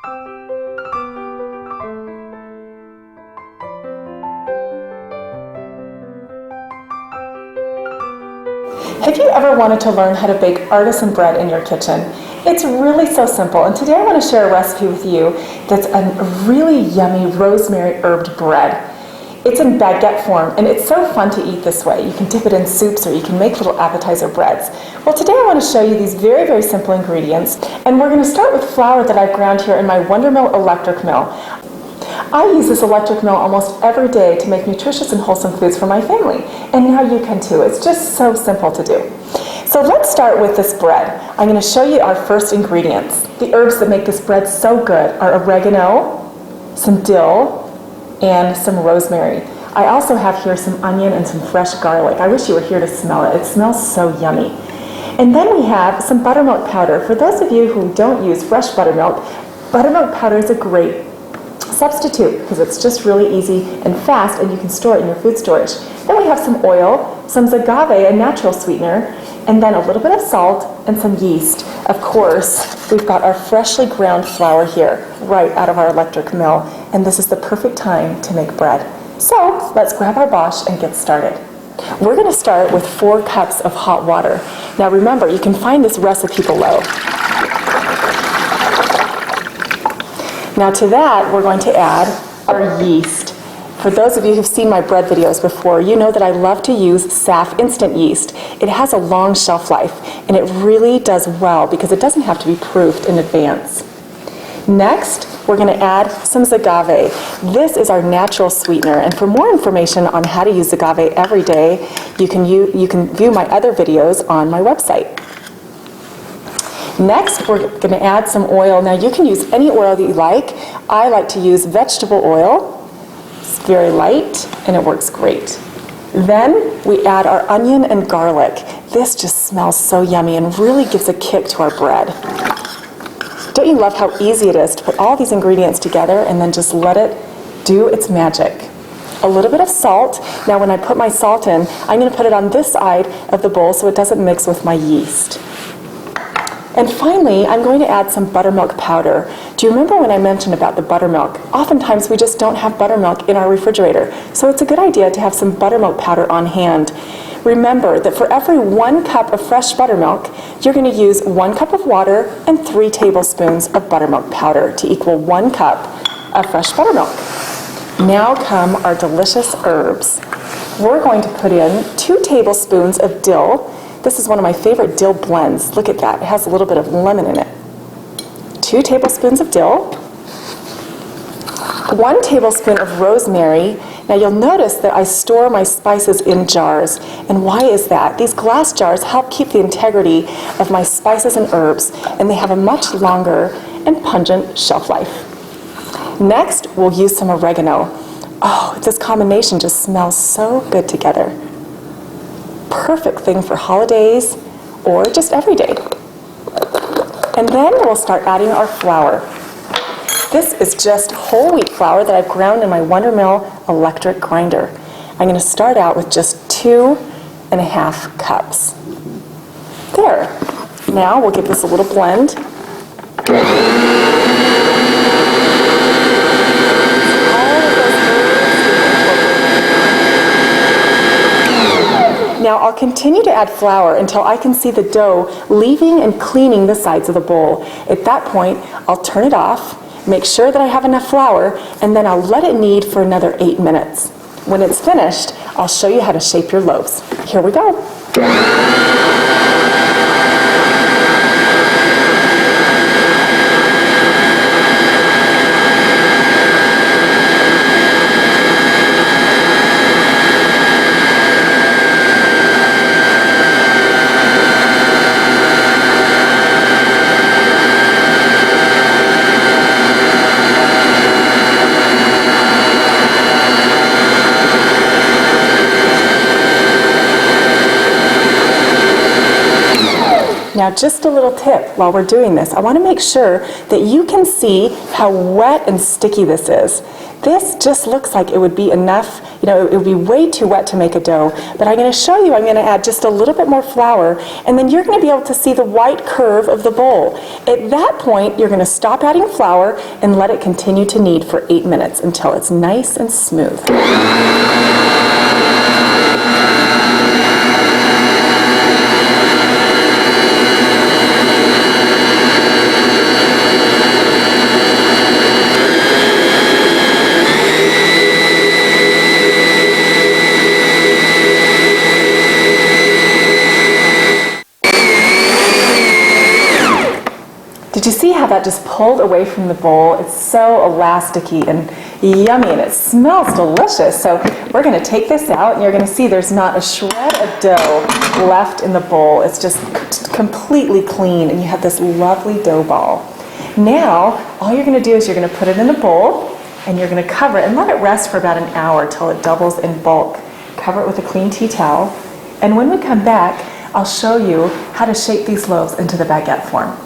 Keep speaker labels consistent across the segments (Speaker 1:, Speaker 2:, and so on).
Speaker 1: Have you ever wanted to learn how to bake artisan bread in your kitchen? It's really so simple, and today I want to share a recipe with you that's a really yummy rosemary herbed bread. It's in baguette form, and it's so fun to eat this way. You can dip it in soups, or you can make little appetizer breads. Well, today I want to show you these very, very simple ingredients, and we're going to start with flour that I've ground here in my Wondermill electric mill. I use this electric mill almost every day to make nutritious and wholesome foods for my family, and now you can too. It's just so simple to do. So let's start with this bread. I'm going to show you our first ingredients. The herbs that make this bread so good are oregano, some dill, and some rosemary. I also have here some onion and some fresh garlic. I wish you were here to smell it. It smells so yummy. And then we have some buttermilk powder. For those of you who don't use fresh buttermilk powder is a great substitute because it's just really easy and fast, and you can store it in your food storage. Then we have some oil, some agave, a natural sweetener, and then a little bit of salt and some yeast. Of course, we've got our freshly ground flour here, right out of our electric mill, and this is the perfect time to make bread. So let's grab our bosh and get started. We're going to start with 4 cups of hot water. Now remember, you can find this recipe below. Now to that, we're going to add our yeast. For those of you who've seen my bread videos before, you know that I love to use SAF instant yeast. It has a long shelf life, and it really does well because it doesn't have to be proofed in advance. Next, we're going to add some agave. This is our natural sweetener, and for more information on how to use agave every day, you can view my other videos on my website. Next, we're going to add some oil. Now, you can use any oil that you like. I like to use vegetable oil. It's very light, and it works great. Then we add our onion and garlic. This just smells so yummy and really gives a kick to our bread. Don't you love how easy it is to put all these ingredients together and then just let it do its magic? A little bit of salt. Now, when I put my salt in, I'm going to put it on this side of the bowl so it doesn't mix with my yeast. And finally, I'm going to add some buttermilk powder. Do you remember when I mentioned about the buttermilk? Oftentimes we just don't have buttermilk in our refrigerator, so it's a good idea to have some buttermilk powder on hand. Remember that for every 1 cup of fresh buttermilk, you're going to use 1 cup of water and 3 tablespoons of buttermilk powder to equal 1 cup of fresh buttermilk. Now come our delicious herbs. We're going to put in 2 tablespoons of dill. This is one of my favorite dill blends. Look at that. It has a little bit of lemon in it. 2 tablespoons of dill. 1 tablespoon of rosemary. Now you'll notice that I store my spices in jars. And why is that? These glass jars help keep the integrity of my spices and herbs, and they have a much longer and pungent shelf life. Next, we'll use some oregano. Oh, this combination just smells so good together. Perfect thing for holidays or just every day. And then we'll start adding our flour. This is just whole wheat flour that I've ground in my Wondermill electric grinder. I'm going to start out with just 2.5 cups. There. Now we'll give this a little blend. Now I'll continue to add flour until I can see the dough leaving and cleaning the sides of the bowl. At that point, I'll turn it off, make sure that I have enough flour, and then I'll let it knead for another 8 minutes. When it's finished, I'll show you how to shape your loaves. Here we go. Now just a little tip while we're doing this. I want to make sure that you can see how wet and sticky this is. This just looks like it would be enough, it would be way too wet to make a dough, but I'm going to show you, I'm going to add just a little bit more flour, and then you're going to be able to see the white curve of the bowl. At that point, you're going to stop adding flour and let it continue to knead for 8 minutes until it's nice and smooth. Did you see how that just pulled away from the bowl? It's so elasticy and yummy, and it smells delicious. So we're going to take this out, and you're going to see there's not a shred of dough left in the bowl. It's just completely clean, and you have this lovely dough ball. Now, all you're going to do is you're going to put it in a bowl, and you're going to cover it and let it rest for about an hour till it doubles in bulk. Cover it with a clean tea towel, and when we come back, I'll show you how to shape these loaves into the baguette form.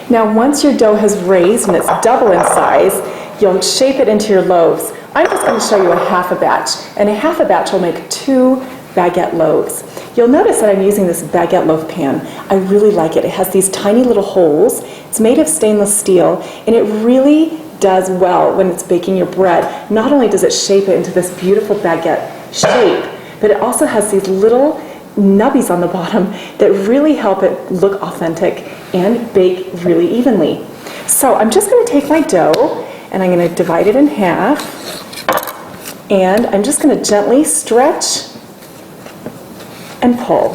Speaker 1: Now once your dough has raised and it's double in size, you'll shape it into your loaves. I'm just going to show you a half a batch, and a half a batch will make 2 baguette loaves. You'll notice that I'm using this baguette loaf pan. I really like it. It has these tiny little holes. It's made of stainless steel, and it really does well when it's baking your bread. Not only does it shape it into this beautiful baguette shape, but it also has these little nubbies on the bottom that really help it look authentic and bake really evenly. So I'm just going to take my dough and I'm going to divide it in half, and I'm just going to gently stretch and pull.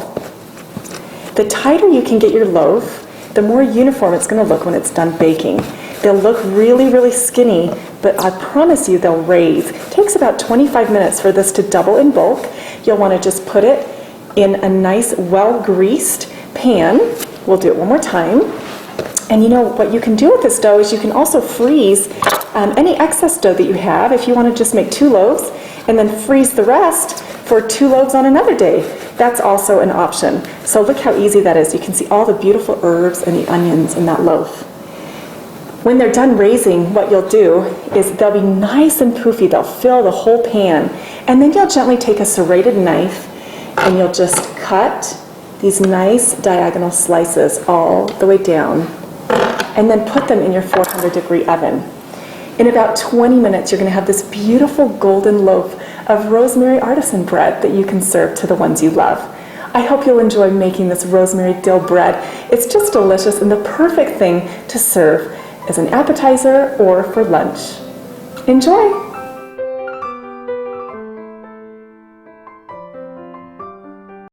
Speaker 1: The tighter you can get your loaf, the more uniform it's going to look when it's done baking. They'll look really, really skinny, but I promise you they'll raise. It takes about 25 minutes for this to double in bulk. You'll want to just put it in a nice, well-greased pan. We'll do it one more time. And you know what you can do with this dough is you can also freeze any excess dough that you have if you want to just make 2 loaves and then freeze the rest for 2 loaves on another day. That's also an option. So look how easy that is. You can see all the beautiful herbs and the onions in that loaf. When they're done raising, what you'll do is they'll be nice and poofy. They'll fill the whole pan. And then you'll gently take a serrated knife and you'll just cut these nice diagonal slices all the way down, and then put them in your 400-degree oven. In about 20 minutes, you're going to have this beautiful golden loaf of rosemary artisan bread that you can serve to the ones you love. I hope you'll enjoy making this rosemary dill bread. It's just delicious and the perfect thing to serve as an appetizer or for lunch. Enjoy!